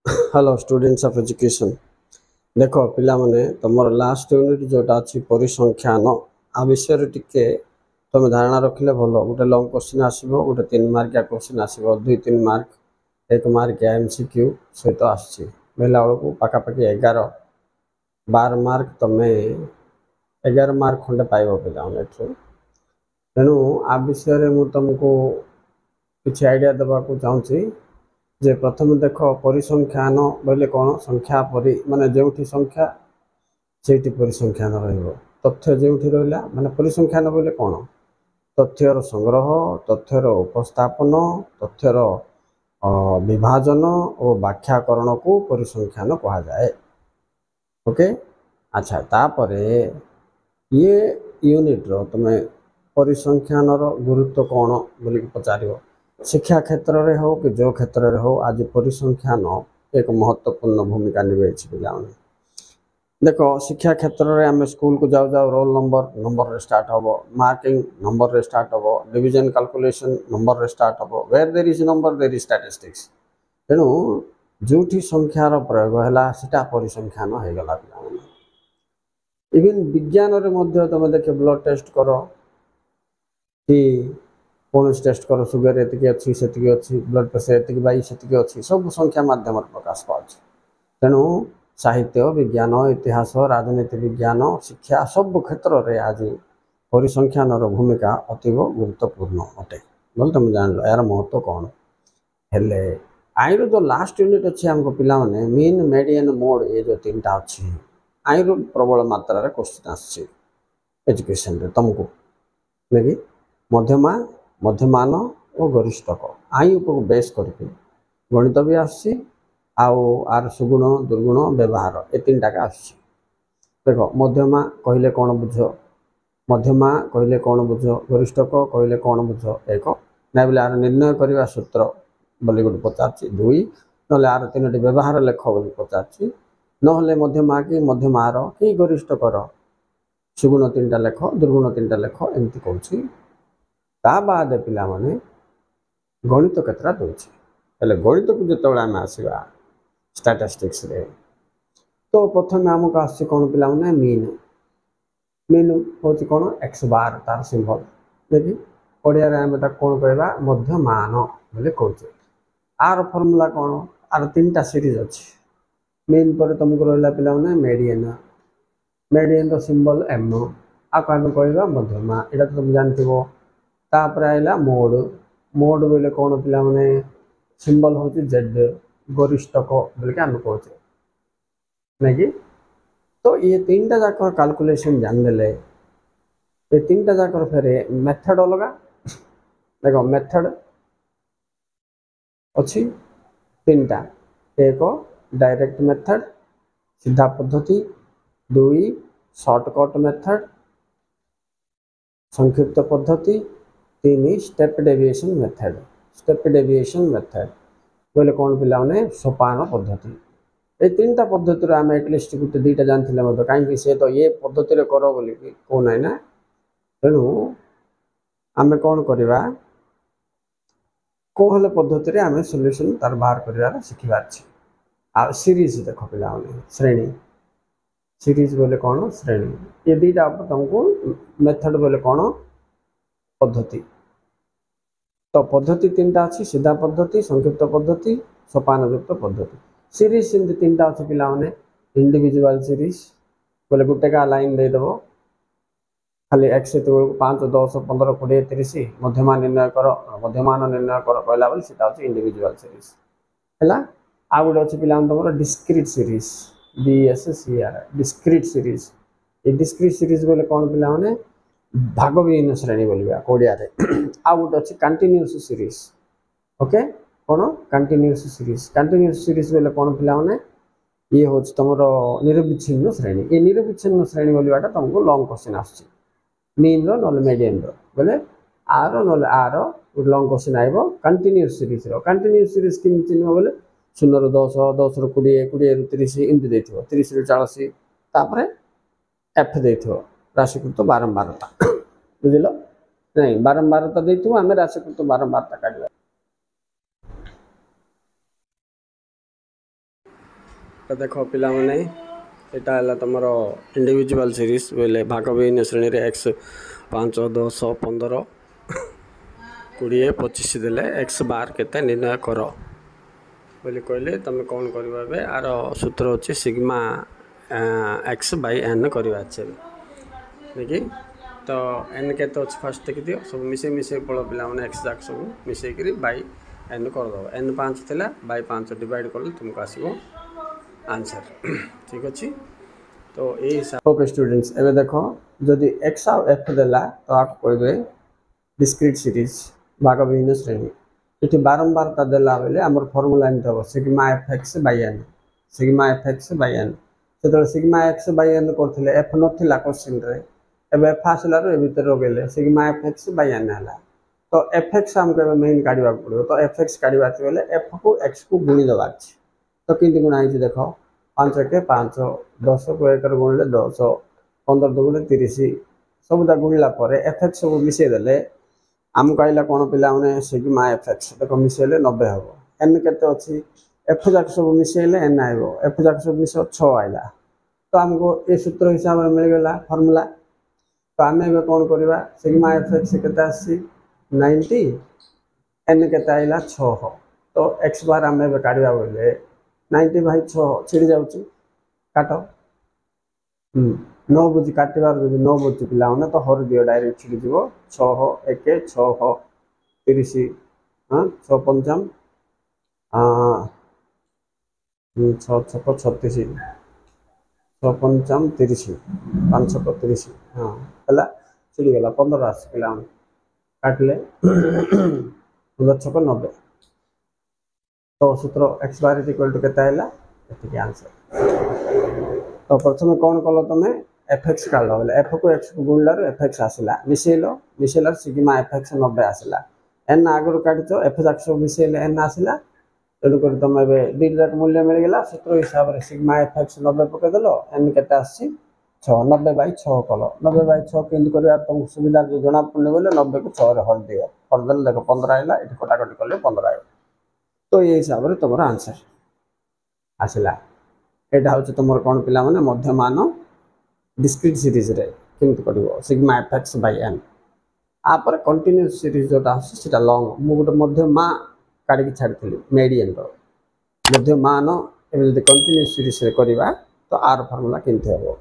Hello students of education. देख पिला माने तुमर लास्ट यूनिट जोटा अच्छी परिसंख्यान आ विषय टिके तुम धारणा रखिले भल। गोटे लंग क्वेश्चन आसो, गोटे 3 मार्किया क्वेश्चन आसो, 2-3 मार्क 1 मार्क एमसीक्यू सहित आसला बेलू पाखापाखि 11-12 मार्क तुम्हें 11 मार्क खंडे पाइब पे तेणु आ विषय में तुमको किसी आइडिया देवाक चाहूँगी जे प्रथम देख परिसंख्यान बोले कौन संख्या परि माने जो संख्या से परिसंख्यान रथ्य जो रहा माने परिसंख्यान बोले कौन तथ्यर संग्रह, तथ्यर उपस्थापन, तथ्यर विभाजन और व्याख्याकरण को परिसंख्यान कहा जाए। ओके अच्छा तापर ये यूनिट रो तुम्हें परिसंख्यान गुरुत्व कौन बोल पचार शिक्षा क्षेत्र में हो कि जो क्षेत्र में हो आज परिसंख्यान एक महत्वपूर्ण भूमिका निभे पाने। देख शिक्षा क्षेत्र में आम स्कूल को जाऊ जाऊ रोल नंबर रे स्टार्ट हम, मार्किंग नंबर रे स्टार्ट हम, डिवीजन कैलकुलेशन नंबर रे स्टार्ट हम, where there is number there is statistics. तेणु जो संख्यार प्रयोग है सीटा परिसंख्यान हो गला पे। इवन विज्ञान रे तुम देख ब्लड टेस्ट कर कि कौन टेस्ट कर सुगर एति अच्छी से अच्छी, ब्लड प्रेसर ये बाई से अच्छी, सब संख्या मध्यम प्रकाश पाँच। तेणु साहित्य विज्ञान, इतिहास, राजनीति विज्ञान, शिक्षा सब क्षेत्र में आज परिसंख्यान भूमिका अतीव गुरुत्वपूर्ण अटे बोल तुम जान यार महत्व कौन हेले। आईर जो लास्ट यूनिट अच्छे आम पिला माने मीन मेडियन मोड ये जो 3टा अच्छी आईर प्रबल मात्रा क्वेश्चन आसुम तुमको देखिए मध्यमा, मध्यमान और गरिष्ठक आई उपर बेस करके गणित भी आर सुगुण दुर्गुण व्यवहार ये 3टा आस। देख मध्यमा कहले कौन बुझ, मध्यमा कहले कौन बुझ, गरिष्ठक कहले कौन बुझ, एक ना बोले आर निर्णय करने सूत्र बोली गोटे पचार 2 ना आर 3टी व्यवहार लेख बोली पचार ना मध्यमा कि मध्यमार कि गरिष्ठकर सुगुण 3टा लेख, दुर्गुण 3टा लेख एमती कौन। ता बाद पिला माने गणित केतरा दूसरी हेल्ले गणित को जो आम आसवा स्टैटिस्टिक्स रे तो प्रथम आमको आस कौन पिला माने मीन। मीन हूँ कौन एक्स बार तार सिंबल देखिए ओडिया रे आम कौन कहवा मध्यमान बोले कहे। आर फर्मूला कौन आर 3टा सीरीज अच्छी। मीन पर तुमको रहा पिला माने मेडियन, मेडियन रो सिंबल एम आपको आम कहवा मध्यमा यहाँ तो तुम जानते तापर आइला मोड, मोड बोले कौन पिला माने सिंबल हूँ जेड, गरिष्ठक बोलिक आम कहे नहीं। तो ये 3टा जाक कैलकुलेशन जानदेले ये 3टा जाक फेर मेथड अलग देख मेथड अच्छी 3टा, एक डायरेक्ट मेथड सीधा पद्धति, 2 शॉर्टकट मेथड संक्षिप्त पद्धति, 3 step deviation method. Step deviation method बोले कौन पिला माने सोपान पद्धति। ये 3टा पद्धति आम एटलिस्ट गोटे 2टा जानते कहीं सी तो ये पद्धति कर बोल कहना ना। तेणु आम कौन करवा कौन पद्धति आम सॉल्यूशन तार बाहर कर शिखबार आ सीरीज देख पिला श्रेणी सीरीज बोले कौन श्रेणी ये 2टा तुमको मेथड बोले कौन पद्धति। तो पद्धति 3टा अच्छी सीधा पद्धति, संक्षिप्त पद्धति, सोपान युक्त पद्धति। सीरीज सेमती 3टा अच्छे पिला माने इंडिविजुअल सीरीज बोले गोटे का लाइन देदेव खाली एक्स 5 10 15 20 30 मध्यमान निर्णय कर, मध्यमान निर्णय कर कहला बोले सीटा अच्छे इंडिविजुअल सीरीज है। आ गोटे अच्छे पिला तुम discrete series DSCR discrete series. ये डिस्क्रीट सीरीज बोले कौन पिला माने भाग विहीन श्रेणी बोलिया ओडिया रे। आ गोटे अच्छे कंटिन्यूअस सीरीज। ओके कौन कंटिन्यूअस सीरीज, कंटिन्यूअस सीरीज बोले कौन पिला माने ये हूँ तुम निरविच्छिन्न श्रेणी। ये निरविच्छिन्न श्रेणी बोलवाटा तुमको लंग क्वेश्चन आस मीन रो ना मेडियन रो बोले आर ना आर लंग क्वेश्चन आइब कंटिन्यूअस सीरीज रो। कंटिन्यूअस सीरीज कि चिन्ह बोले 0 ରୁ 10 10 ରୁ 20 20 ରୁ 30 एमती दे 30 ରୁ 40 तापर एफ दे राशिकृत बारंबारता बुझल नहीं बारंबारता दे आम राशिकृत बारंबारता काढ़। देख पिला माने एटा हला तुमर इंडिविजुअल सीरीज बोले भाग विहीन श्रेणी रे x 5 10 15 20 25 देले x बार केते निर्णय कर बोले कहले तुम कौन करबे आर सूत्र होची सिग्मा x बाय n करबा छै देखि तो n केते अछि फर्स्ट देखि दियो सब मिसे पळ पिला माने x जाक सब मिसे करी बाय n कर दो n 5 थिला बाय 5 डिवाइड करले तुमको आसीबो आंसर ठीक अछि तो ए हिसाब ओके स्टूडेंट्स एबे देखो जदि x और f देला तो आप कहबे डिस्क्रीट सीरीज भाग विहीन श्रेणी इति बारंबार ता देला बेले हमर फार्मूला एंत हो sigma fx by n sigma fx by n सेतो सिग्मा x बाय n करथिले f नथिला क्वेश्चन रे एबे f आसला रो ए भीतर गेले सिग्मा fx बाय n हला तो fx हम के मेन काढिबा पड़ो तो fx काढिबा बेले f को x को गुणी दबा छै तो किंतु गुणा है देखो 5 के 5 10 को 1 गुणले 10 15 दुगुणे 30 सब दा गुणला परे fx सब मिसे देले हम कहला कोन पिला माने सिग्मा fx देखो मिसेले 90 हबो n केते अछि f जाक सब मिसेले n आइबो f जाक सब मिसे 6 आइला तो हमको ए सूत्र हिसाब में मिल गेला फार्मूला तो हमें बे कोन करबा सिग्मा fx केते आसी 90 n केते आइला 6 तो x बार हमें बे काढिबा बोले 90 भाई 6 छिड़ी जाउची काटो 9 बुझी काटिबार जदि 9 बुझी पिला माने तो हर दियो डायरेक्ट छिड़ी जीवो 6 1 6 30 हां 6 पंचम 6 6 36 6 पंचम 30 5 6 30 हां हला छिड़ी गेला 15 आस पिला काटले 15 6 90 तो सूत्र x बार इक्वल टू केता हैला एति आंसर तो प्रथम कौन कलो तमे fx काढलो बोले f को x को गुणला रो fx आसिला मिसेला सिग्मा fx 90 आसिला n आगरो काढितो f जाक सब मिसेले n आसिला तेडु कर तमे बे डिट मूल्य मिल गेला सूत्र हिसाब रे सिग्मा fx 90 पके देलो n केता आसी 6 90 बाय 6 कलो 90 बाय 6 केंद करिया तुम सुविधा जो जणा पड़ने बोले 90 को 6 रे हल दियो हल देले देखो 15 आइला इति कटाकटी करले 15 आइला तो ये हिसाब रे तमरा आंसर आसिला एटा होछ तमर कोन पिला माने मध्यमान डिस्क्रीट सीरीज रे किंतु करिवो सिग्मा fx बाय n आ पर कंटीन्यूअस सीरीज जोटा आसी सेटा लॉन्ग मु गोटे मध्यमा काडी के छाडथिली मीडियन रो मध्यमान एबे जदि कंटीन्यूअस सीरीज रे करिवा तो आर फार्मूला किंतु हेबो